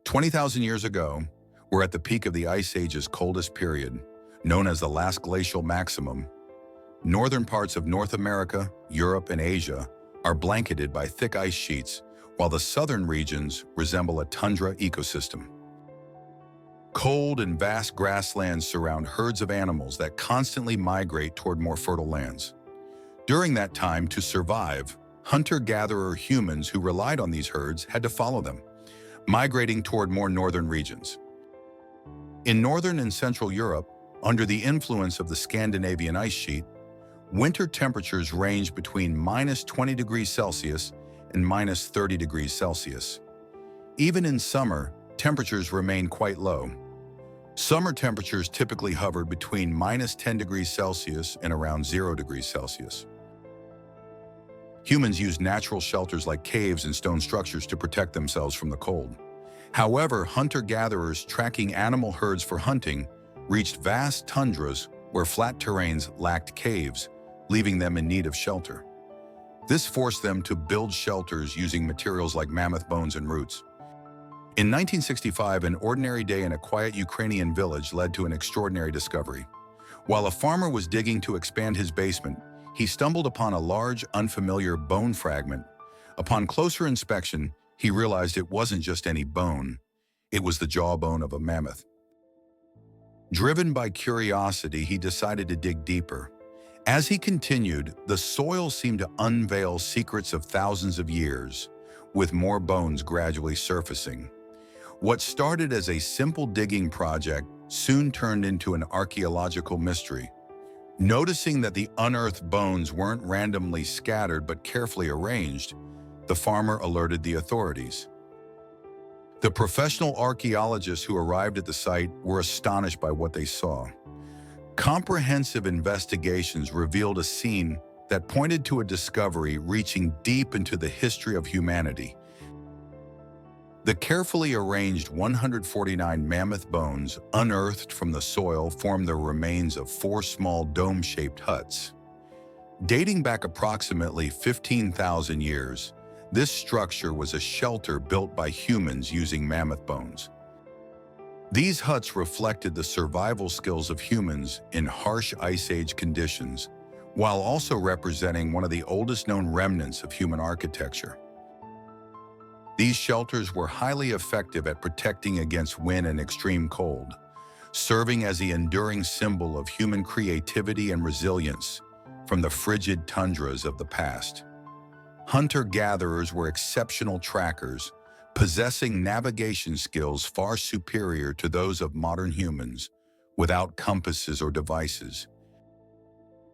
20,000 years ago, we're at the peak of the Ice Age's coldest period, known as the last glacial maximum. Northern parts of North America, Europe, and Asia are blanketed by thick ice sheets, while the southern regions resemble a tundra ecosystem. Cold and vast grasslands surround herds of animals that constantly migrate toward more fertile lands. During that time, to survive, hunter-gatherer humans who relied on these herds had to follow them, migrating toward more northern regions. In northern and central Europe, under the influence of the Scandinavian ice sheet, winter temperatures range between -20 degrees Celsius and -30 degrees Celsius. Even in summer, temperatures remain quite low. Summer temperatures typically hovered between -10 degrees Celsius and around 0 degrees Celsius. Humans used natural shelters like caves and stone structures to protect themselves from the cold. However, hunter-gatherers tracking animal herds for hunting reached vast tundras where flat terrains lacked caves, leaving them in need of shelter. This forced them to build shelters using materials like mammoth bones and roots. In 1965, an ordinary day in a quiet Ukrainian village led to an extraordinary discovery. While a farmer was digging to expand his basement, he stumbled upon a large, unfamiliar bone fragment. Upon closer inspection, he realized it wasn't just any bone. It was the jawbone of a mammoth. Driven by curiosity, he decided to dig deeper. As he continued, the soil seemed to unveil secrets of thousands of years, with more bones gradually surfacing. What started as a simple digging project soon turned into an archaeological mystery. Noticing that the unearthed bones weren't randomly scattered but carefully arranged, the farmer alerted the authorities. The professional archaeologists who arrived at the site were astonished by what they saw. Comprehensive investigations revealed a scene that pointed to a discovery reaching deep into the history of humanity. The carefully arranged 149 mammoth bones unearthed from the soil formed the remains of 4 small dome-shaped huts. Dating back approximately 15,000 years, this structure was a shelter built by humans using mammoth bones. These huts reflected the survival skills of humans in harsh Ice Age conditions, while also representing one of the oldest known remnants of human architecture. These shelters were highly effective at protecting against wind and extreme cold, serving as the enduring symbol of human creativity and resilience from the frigid tundras of the past. Hunter-gatherers were exceptional trackers, possessing navigation skills far superior to those of modern humans, without compasses or devices.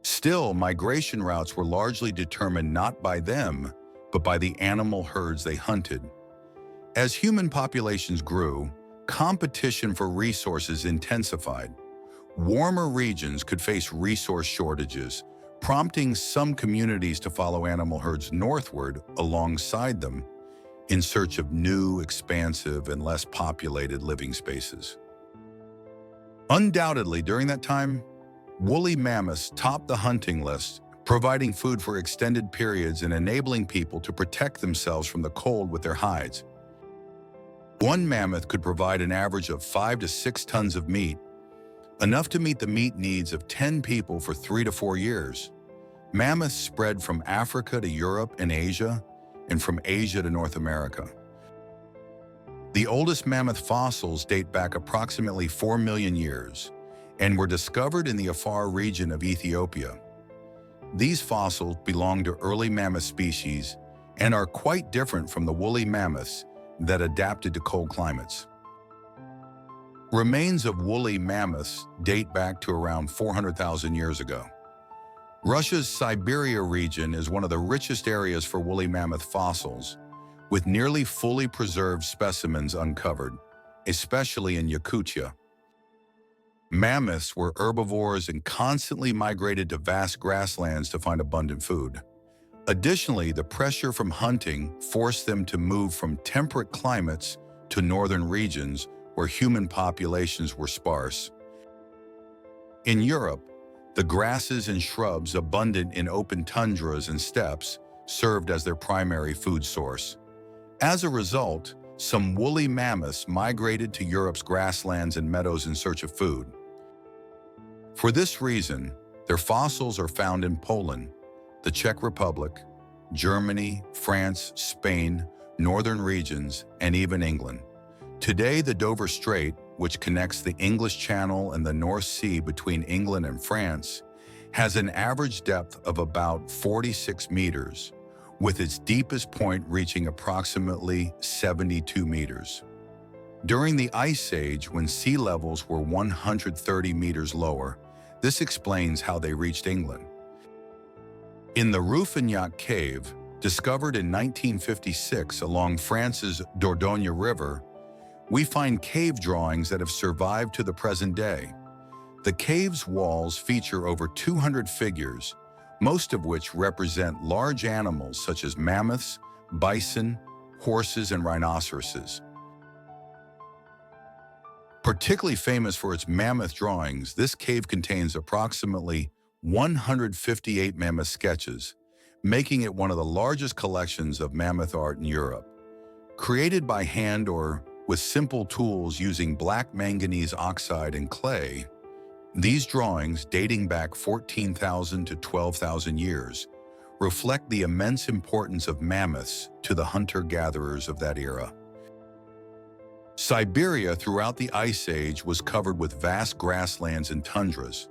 Still, migration routes were largely determined not by them, but by the animal herds they hunted. As human populations grew, competition for resources intensified. Warmer regions could face resource shortages, prompting some communities to follow animal herds northward alongside them in search of new, expansive, and less populated living spaces. Undoubtedly, during that time, woolly mammoths topped the hunting list, providing food for extended periods and enabling people to protect themselves from the cold with their hides. One mammoth could provide an average of 5 to 6 tons of meat, enough to meet the meat needs of 10 people for 3 to 4 years. Mammoths spread from Africa to Europe and Asia, and from Asia to North America. The oldest mammoth fossils date back approximately 4 million years and were discovered in the Afar region of Ethiopia. These fossils belong to early mammoth species and are quite different from the woolly mammoths that adapted to cold climates. Remains of woolly mammoths date back to around 400,000 years ago. Russia's Siberia region is one of the richest areas for woolly mammoth fossils, with nearly fully preserved specimens uncovered, especially in Yakutia. Mammoths were herbivores and constantly migrated to vast grasslands to find abundant food. Additionally, the pressure from hunting forced them to move from temperate climates to northern regions where human populations were sparse. In Europe, the grasses and shrubs abundant in open tundras and steppes served as their primary food source. As a result, some woolly mammoths migrated to Europe's grasslands and meadows in search of food. For this reason, their fossils are found in Poland, the Czech Republic, Germany, France, Spain, northern regions, and even England. Today, the Dover Strait, which connects the English Channel and the North Sea between England and France, has an average depth of about 46 meters, with its deepest point reaching approximately 72 meters. During the Ice Age, when sea levels were 130 meters lower, this explains how they reached England. In the Rouffignac Cave, discovered in 1956 along France's Dordogne River, we find cave drawings that have survived to the present day. The cave's walls feature over 200 figures, most of which represent large animals such as mammoths, bison, horses, and rhinoceroses. Particularly famous for its mammoth drawings, this cave contains approximately 158 mammoth sketches, making it one of the largest collections of mammoth art in Europe. Created by hand or with simple tools using black manganese oxide and clay, these drawings, dating back 14,000 to 12,000 years, reflect the immense importance of mammoths to the hunter-gatherers of that era. Siberia throughout the Ice Age was covered with vast grasslands and tundras.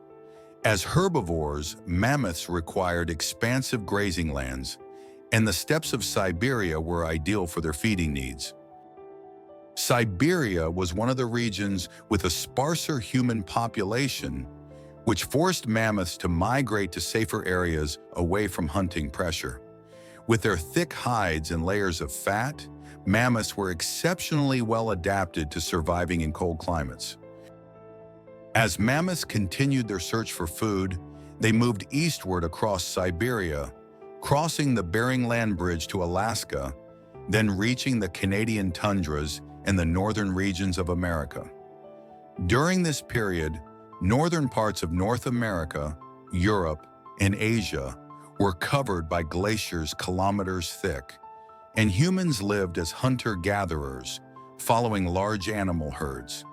As herbivores, mammoths required expansive grazing lands, and the steppes of Siberia were ideal for their feeding needs. Siberia was one of the regions with a sparser human population, which forced mammoths to migrate to safer areas away from hunting pressure. With their thick hides and layers of fat, mammoths were exceptionally well adapted to surviving in cold climates. As mammoths continued their search for food, they moved eastward across Siberia, crossing the Bering Land Bridge to Alaska, then reaching the Canadian tundras and the northern regions of America. During this period, northern parts of North America, Europe, and Asia were covered by glaciers kilometers thick, and humans lived as hunter-gatherers, following large animal herds.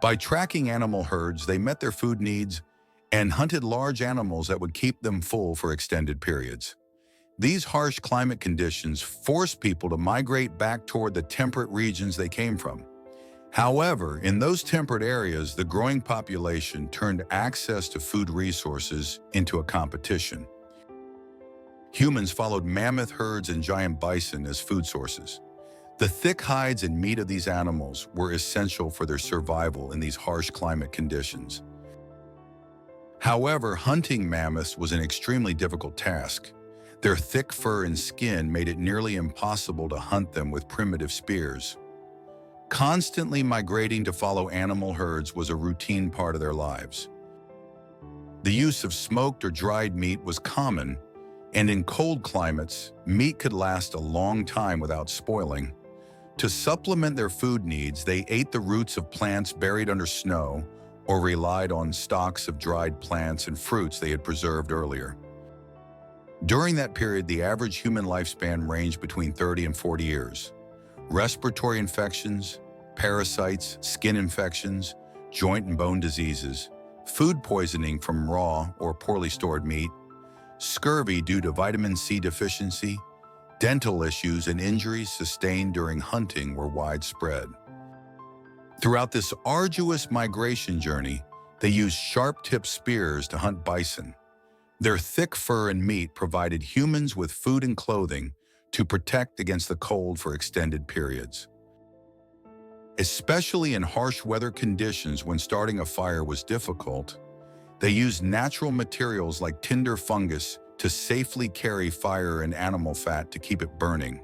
By tracking animal herds, they met their food needs and hunted large animals that would keep them full for extended periods. These harsh climate conditions forced people to migrate back toward the temperate regions they came from. However, in those temperate areas, the growing population turned access to food resources into a competition. Humans followed mammoth herds and giant bison as food sources. The thick hides and meat of these animals were essential for their survival in these harsh climate conditions. However, hunting mammoths was an extremely difficult task. Their thick fur and skin made it nearly impossible to hunt them with primitive spears. Constantly migrating to follow animal herds was a routine part of their lives. The use of smoked or dried meat was common, and in cold climates, meat could last a long time without spoiling. To supplement their food needs, they ate the roots of plants buried under snow or relied on stalks of dried plants and fruits they had preserved earlier. During that period, the average human lifespan ranged between 30 and 40 years. Respiratory infections, parasites, skin infections, joint and bone diseases, food poisoning from raw or poorly stored meat, scurvy due to vitamin C deficiency, dental issues, and injuries sustained during hunting were widespread. Throughout this arduous migration journey, they used sharp-tipped spears to hunt bison. Their thick fur and meat provided humans with food and clothing to protect against the cold for extended periods. Especially in harsh weather conditions when starting a fire was difficult, they used natural materials like tinder fungus to safely carry fire and animal fat to keep it burning.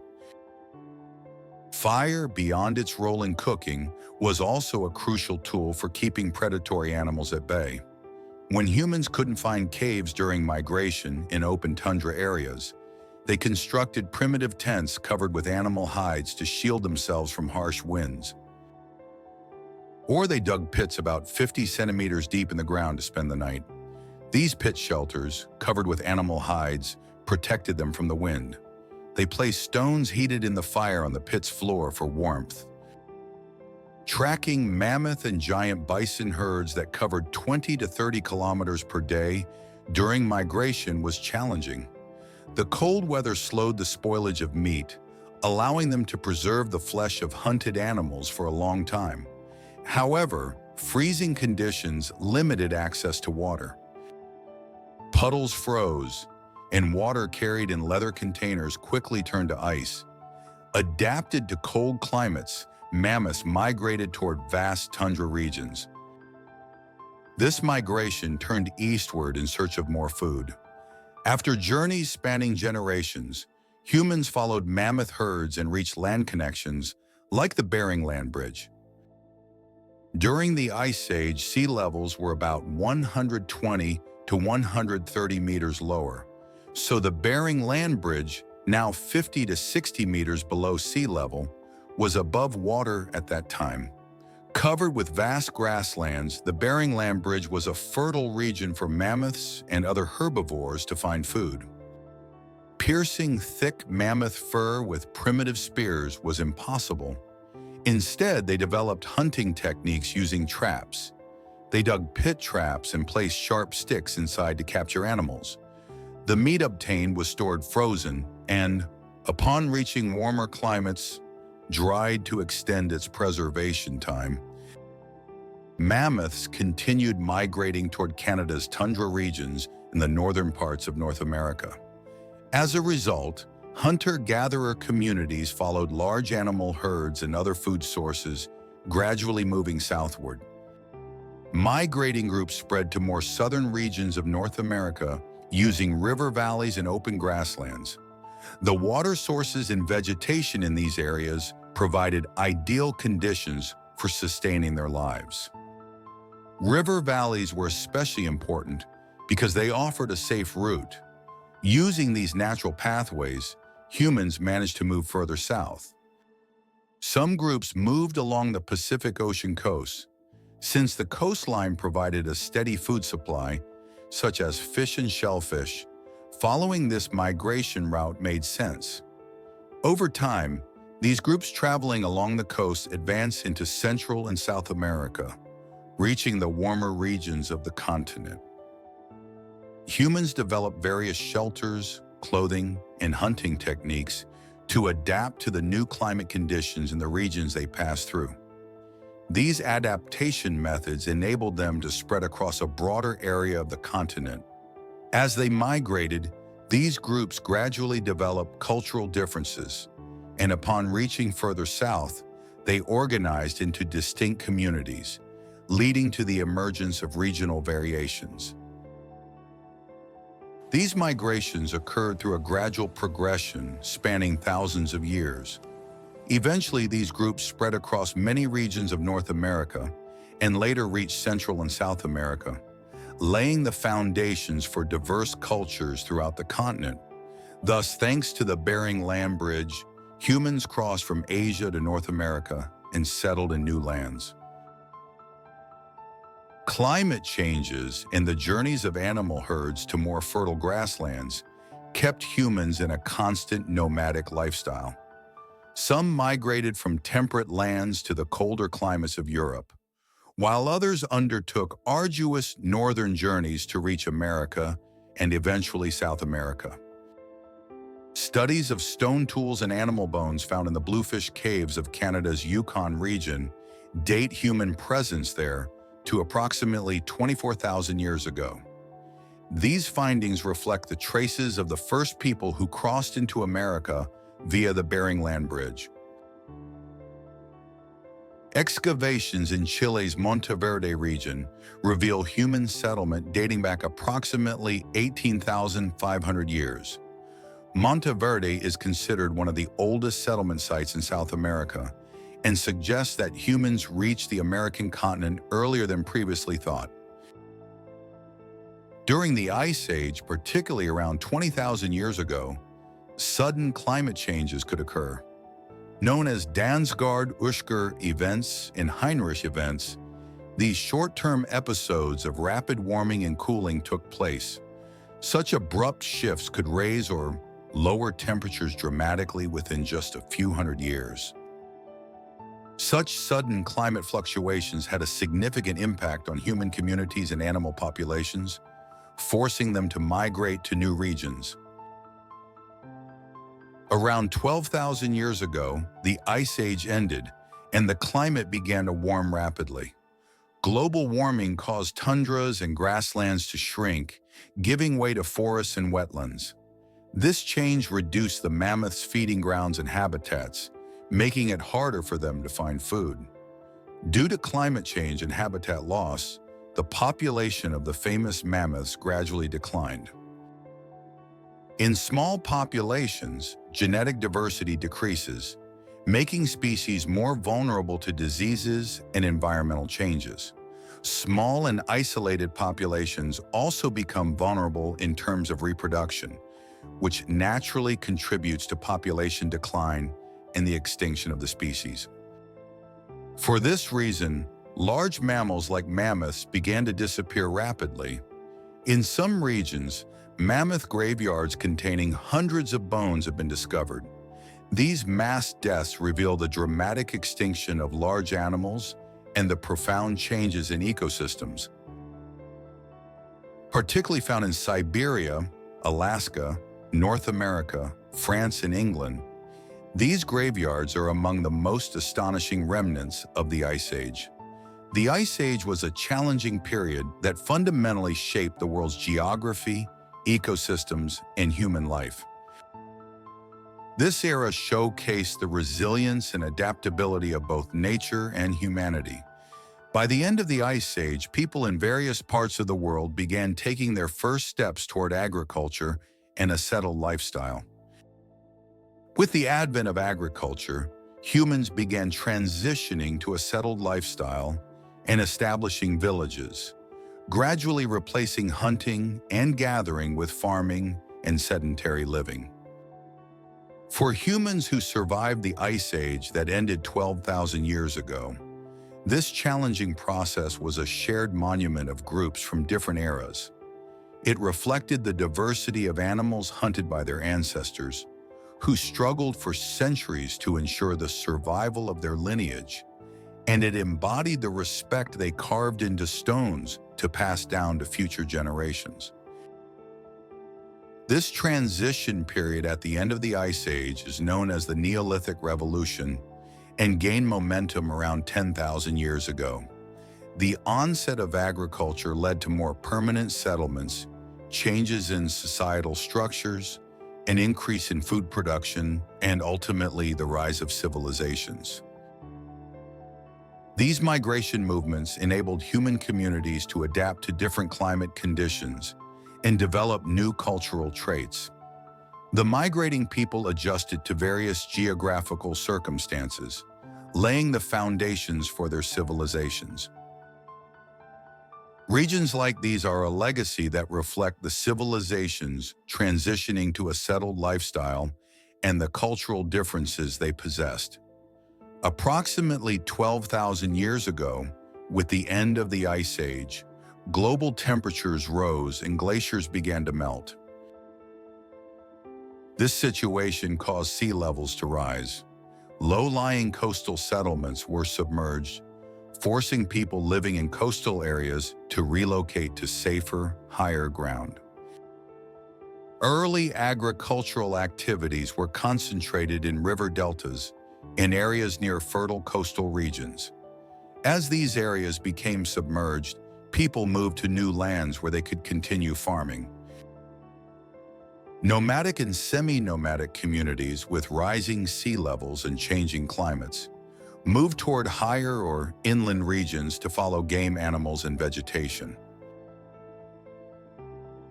Fire, beyond its role in cooking, was also a crucial tool for keeping predatory animals at bay. When humans couldn't find caves during migration in open tundra areas, they constructed primitive tents covered with animal hides to shield themselves from harsh winds. Or they dug pits about 50 centimeters deep in the ground to spend the night. These pit shelters, covered with animal hides, protected them from the wind. They placed stones heated in the fire on the pit's floor for warmth. Tracking mammoth and giant bison herds that covered 20 to 30 kilometers per day during migration was challenging. The cold weather slowed the spoilage of meat, allowing them to preserve the flesh of hunted animals for a long time. However, freezing conditions limited access to water. Puddles froze, and water carried in leather containers quickly turned to ice. Adapted to cold climates, mammoths migrated toward vast tundra regions. This migration turned eastward in search of more food. After journeys spanning generations, humans followed mammoth herds and reached land connections like the Bering Land Bridge. During the Ice Age, sea levels were about 120 to 130 meters lower, so the Bering Land Bridge, now 50 to 60 meters below sea level, was above water at that time. Covered with vast grasslands, the Bering Land Bridge was a fertile region for mammoths and other herbivores to find food. Piercing thick mammoth fur with primitive spears was impossible. Instead, they developed hunting techniques using traps. They dug pit traps and placed sharp sticks inside to capture animals. The meat obtained was stored frozen and, upon reaching warmer climates, dried to extend its preservation time. Mammoths continued migrating toward Canada's tundra regions in the northern parts of North America. As a result, hunter-gatherer communities followed large animal herds and other food sources, gradually moving southward. Migrating groups spread to more southern regions of North America using river valleys and open grasslands. The water sources and vegetation in these areas provided ideal conditions for sustaining their lives. River valleys were especially important because they offered a safe route. Using these natural pathways, humans managed to move further south. Some groups moved along the Pacific Ocean coast. Since the coastline provided a steady food supply, such as fish and shellfish, following this migration route made sense. Over time, these groups traveling along the coast advanced into Central and South America, reaching the warmer regions of the continent. Humans developed various shelters, clothing, and hunting techniques to adapt to the new climate conditions in the regions they passed through. These adaptation methods enabled them to spread across a broader area of the continent. As they migrated, these groups gradually developed cultural differences, and upon reaching further south, they organized into distinct communities, leading to the emergence of regional variations. These migrations occurred through a gradual progression spanning thousands of years. Eventually, these groups spread across many regions of North America and later reached Central and South America, laying the foundations for diverse cultures throughout the continent. Thus, thanks to the Bering Land Bridge, humans crossed from Asia to North America and settled in new lands. Climate changes and the journeys of animal herds to more fertile grasslands kept humans in a constant nomadic lifestyle. Some migrated from temperate lands to the colder climates of Europe, while others undertook arduous northern journeys to reach America and eventually South America. Studies of stone tools and animal bones found in the Bluefish Caves of Canada's Yukon region date human presence there to approximately 24,000 years ago. These findings reflect the traces of the first people who crossed into America via the Bering Land Bridge. Excavations in Chile's Monteverde region reveal human settlement dating back approximately 18,500 years. Monteverde is considered one of the oldest settlement sites in South America and suggests that humans reached the American continent earlier than previously thought. During the Ice Age, particularly around 20,000 years ago, sudden climate changes could occur. Known as Dansgaard-Oeschger events and Heinrich events, these short-term episodes of rapid warming and cooling took place. Such abrupt shifts could raise or lower temperatures dramatically within just a few hundred years. Such sudden climate fluctuations had a significant impact on human communities and animal populations, forcing them to migrate to new regions. Around 12,000 years ago, the Ice Age ended, and the climate began to warm rapidly. Global warming caused tundras and grasslands to shrink, giving way to forests and wetlands. This change reduced the mammoths' feeding grounds and habitats, making it harder for them to find food. Due to climate change and habitat loss, the population of the famous mammoths gradually declined. In small populations, genetic diversity decreases, making species more vulnerable to diseases and environmental changes. Small and isolated populations also become vulnerable in terms of reproduction, which naturally contributes to population decline and the extinction of the species. For this reason, large mammals like mammoths began to disappear rapidly. In some regions, mammoth graveyards containing hundreds of bones have been discovered. These mass deaths reveal the dramatic extinction of large animals and the profound changes in ecosystems. Particularly found in Siberia, Alaska, North America, France, and England, these graveyards are among the most astonishing remnants of the Ice Age. The Ice Age was a challenging period that fundamentally shaped the world's geography, ecosystems, and human life. This era showcased the resilience and adaptability of both nature and humanity. By the end of the Ice Age, people in various parts of the world began taking their first steps toward agriculture and a settled lifestyle. With the advent of agriculture, humans began transitioning to a settled lifestyle and establishing villages, gradually replacing hunting and gathering with farming and sedentary living. For humans who survived the Ice Age that ended 12,000 years ago, this challenging process was a shared monument of groups from different eras. It reflected the diversity of animals hunted by their ancestors, who struggled for centuries to ensure the survival of their lineage, and it embodied the respect they carved into stones to pass down to future generations. This transition period at the end of the Ice Age is known as the Neolithic Revolution and gained momentum around 10,000 years ago. The onset of agriculture led to more permanent settlements, changes in societal structures, an increase in food production, and ultimately the rise of civilizations. These migration movements enabled human communities to adapt to different climate conditions and develop new cultural traits. The migrating people adjusted to various geographical circumstances, laying the foundations for their civilizations. Regions like these are a legacy that reflect the civilizations transitioning to a settled lifestyle and the cultural differences they possessed. Approximately 12,000 years ago, with the end of the Ice Age, global temperatures rose and glaciers began to melt. This situation caused sea levels to rise. Low-lying coastal settlements were submerged, forcing people living in coastal areas to relocate to safer, higher ground. Early agricultural activities were concentrated in river deltas, in areas near fertile coastal regions. As these areas became submerged, people moved to new lands where they could continue farming. Nomadic and semi-nomadic communities with rising sea levels and changing climates moved toward higher or inland regions to follow game animals and vegetation.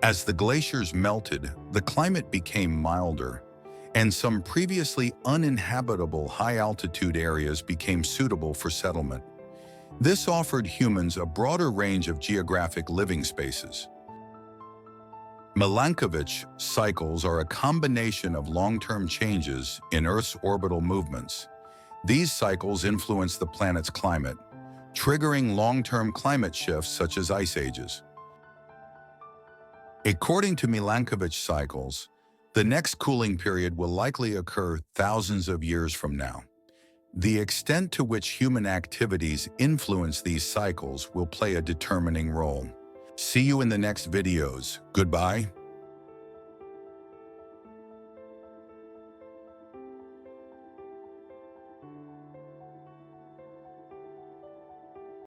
As the glaciers melted, the climate became milder, and some previously uninhabitable high-altitude areas became suitable for settlement. This offered humans a broader range of geographic living spaces. Milankovitch cycles are a combination of long-term changes in Earth's orbital movements. These cycles influence the planet's climate, triggering long-term climate shifts such as ice ages. According to Milankovitch cycles, The next cooling period will likely occur thousands of years from now. The extent to which human activities influence these cycles will play a determining role. See you in the next videos. Goodbye.